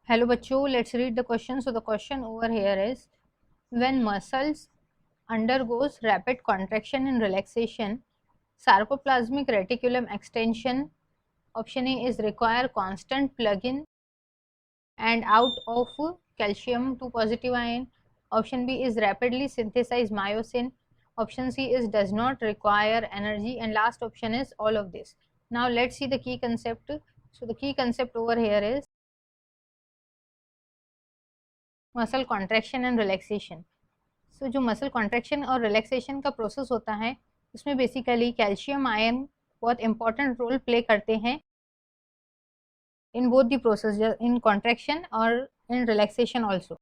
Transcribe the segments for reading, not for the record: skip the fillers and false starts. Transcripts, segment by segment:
Hello बच्चों, let's read the question. So the question over here is, when muscles undergoes rapid contraction and relaxation, sarcoplasmic reticulum extension, option A is require constant plug-in and out of calcium to positive ion, option B is rapidly synthesize myosin, option C is does not require energy, and last option is all of this. Now let's see the key concept. So the key concept over here is muscle contraction and relaxation. So जो muscle contraction और relaxation का process होता है उसमें basically calcium ion बहुत important role play करते हैं in both the process, in contraction और in relaxation also.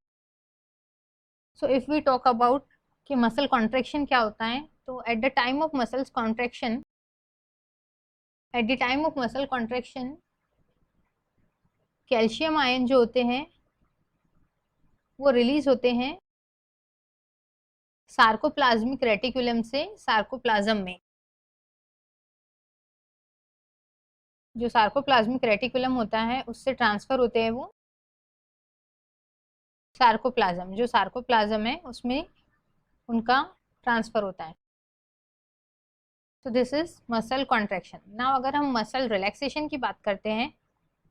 So if we talk about कि मसल कॉन्ट्रैक्शन क्या होता है, तो at the time of muscles contraction, at the time of muscle contraction calcium ion जो होते हैं वो रिलीज होते हैं सार्कोप्लाज्मिक रेटिकुलम से सार्कोप्लाज्म में. जो सार्कोप्लाज्मिक रेटिकुलम होता है उससे ट्रांसफर होते हैं वो सार्कोप्लाज्म, जो सार्कोप्लाज्म है उसमें उनका ट्रांसफर होता है. तो this is muscle contraction. Now अगर हम मसल रिलैक्सेशन की बात करते हैं,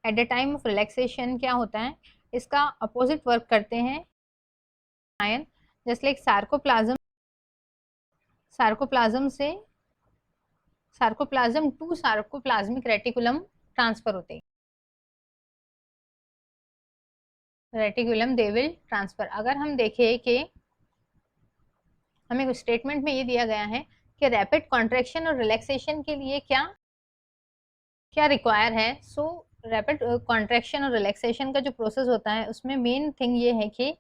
at the time of relaxation क्या होता है, इसका अपोजिट वर्क करते हैं आयन. जस्ट लाइक सार्कोप्लाज्म से sarcoplasm to sarcoplasmic reticulum transfer होते हैं. Reticulum they will transfer. अगर हम देखें कि हमें स्टेटमेंट में ये दिया गया है कि रैपिड कॉन्ट्रैक्शन और रिलैक्सेशन के लिए क्या क्या रिक्वायर है. सो रैपिड कॉन्ट्रैक्शन और रिलैक्सेशन का जो प्रोसेस होता है उसमें मेन थिंग ये है कि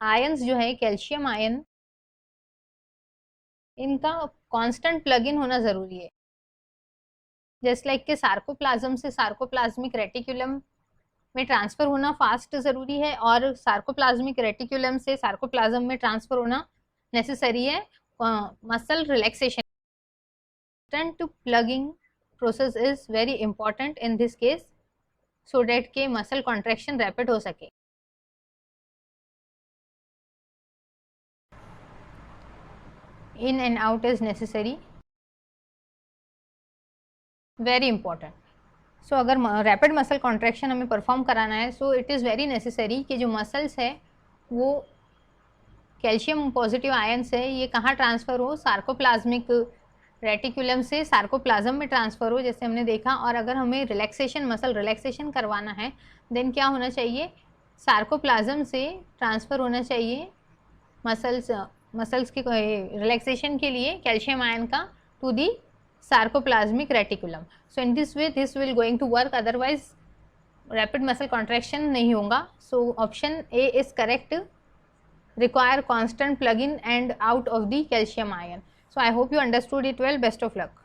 आयंस जो है कैल्शियम आयन, इनका कांस्टेंट प्लग इन होना जरूरी है. जस्ट लाइक के सार्कोप्लाज्म से सार्कोप्लाज्मिक रेटिकुलम में ट्रांसफर होना फास्ट जरूरी है और सार्कोप्लाज्मिक रेटिकुलम से सार्कोप्लाज्म में ट्रांसफर होना नेसेसरी है. Muscle relaxation to plugging process is very important in this case, so that के मसल कॉन्ट्रैक्शन रैपिड हो सके. In and out is necessary, very important. So अगर रैपिड मसल कॉन्ट्रैक्शन हमें perform कराना है, so it is very necessary कि जो muscles है वो कैल्शियम पॉजिटिव आयन से ये कहाँ ट्रांसफ़र हो, सार्कोप्लाज्मिक रेटिकुलम से सार्कोप्लाज्म में ट्रांसफ़र हो जैसे हमने देखा. और अगर हमें रिलैक्सेशन, मसल रिलैक्सेशन करवाना है, देन क्या होना चाहिए, सार्कोप्लाज्म से ट्रांसफ़र होना चाहिए मसल्स के रिलैक्सेशन के लिए कैल्शियम आयन का to the sarcoplasmic reticulum. So in this way this will going to work, otherwise rapid muscle contraction नहीं होगा. So option A is correct, require constant plug in and out of the calcium ion. So I hope you understood it well. Best of luck.